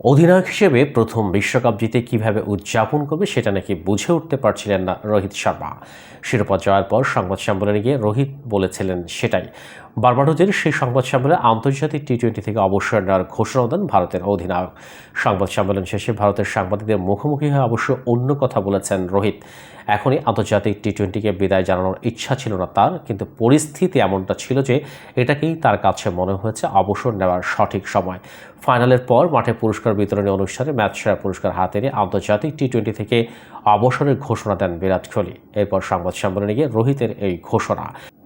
অধিনায়ক হিসেবে প্রথম বিশ্বকাপ জিতে কিভাবে উদযাপন করবে সেটা নাকি বুঝে উঠতে পারছিলেন না রোহিত শর্মা। শিরোপা জয়ের পর সংবাদ সম্মেলনে গিয়ে রোহিত বলেছিলেন সেটাই। বার্বাডোজের সেই সংবাদ সম্মেলনে আন্তর্জাতিক টি-20 থেকে অবসর নেওয়ার ঘোষণা দেন ভারতের অধিনায়ক। সংবাদ সম্মেলন শেষে ভারতের সাংবাদিকদের মুখোমুখি হয়ে অবশ্য অন্য কথা বলেছেন রোহিত। এখনই আন্তর্জাতিক টি-20কে বিদায় জানানোর ইচ্ছা ছিল না তার, কিন্তু পরিস্থিতি এমনটা ছিল যে এটাকেই তার কাছে মনে হয়েছে অবসর নেওয়ার সঠিক সময়। ফাইনালের পর মাঠে পুরস্কার বিতরণী অনুষ্ঠানে ম্যাচ সেরা পুরস্কার হাতে নিয়ে আন্তর্জাতিক টি-20 থেকে অবসরের ঘোষণা দেন বিরাট কোহলি। এরপর সংবাদ সম্মেলনে গিয়ে রোহিতের এই ঘোষণা।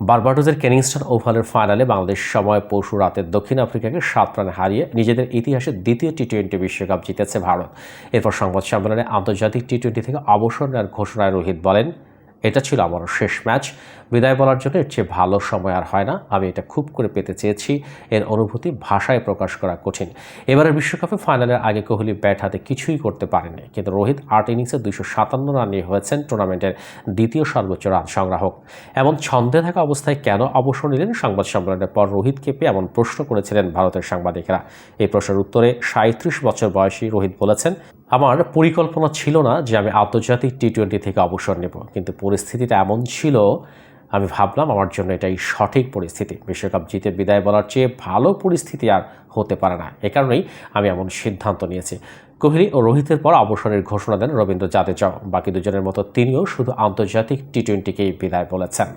বার্বাডোজের কিংস্টন ওভালের ফাইনালে বাংলাদেশ সময় পরশু রাতে দক্ষিণ আফ্রিকাকে 7 রানে হারিয়ে নিজেদের ইতিহাসে দ্বিতীয় টি-20 বিশ্বকাপ জিতেছে ভারত। এরপর সংবাদ সম্মেলনে আন্তর্জাতিক টি-20 থেকে অবসর নেওয়ার ঘোষণায় রোহিত বলেন, এটা ছিল আমার শেষ ম্যাচ। বিদায় বলার জন্য এর চেয়ে ভালো সময় আর হয় না। আমি এটা খুব করে পেতে চেয়েছি। এর অনুভূতি ভাষায় প্রকাশ করা কঠিন। এবারের বিশ্বকাপে ফাইনালের আগে কোহলি ব্যাট হাতে কিছুই করতে পারেনি, কিন্তু রোহিত 8 ইনিংসে 257 রান নিয়ে হয়েছেন টুর্নামেন্টের দ্বিতীয় সর্বোচ্চ রান সংগ্রাহক। এমন ছন্দে থাকা অবস্থায় কেন অবসর নিলেন? সংবাদ সম্মেলনের পর রোহিতকে পেয়ে এমন প্রশ্ন করেছিলেন ভারতের সাংবাদিকরা। এই প্রশ্নের উত্তরে 37 বছর বয়সী রোহিত বলেছেন, আমার পরিকল্পনা ছিল না যে আমি আন্তর্জাতিক টি-20 থেকে অবসর নেব, কিন্তু পরিস্থিতিটা এমন ছিল, আমি ভাবলাম আমার জন্য এটাই সঠিক পরিস্থিতি। বিশ্বকাপ জিতে বিদায় বলার চেয়ে ভালো পরিস্থিতি আর হতে পারে না। এ কারণেই আমি এমন সিদ্ধান্ত নিয়েছি। কোহলি ও রোহিতের পর অবসরের ঘোষণা দেন রবীন্দ্র জাদেজাও। বাকি দুজনের মতো তিনিও শুধু আন্তর্জাতিক টি-20কেই বিদায় বলেছেন।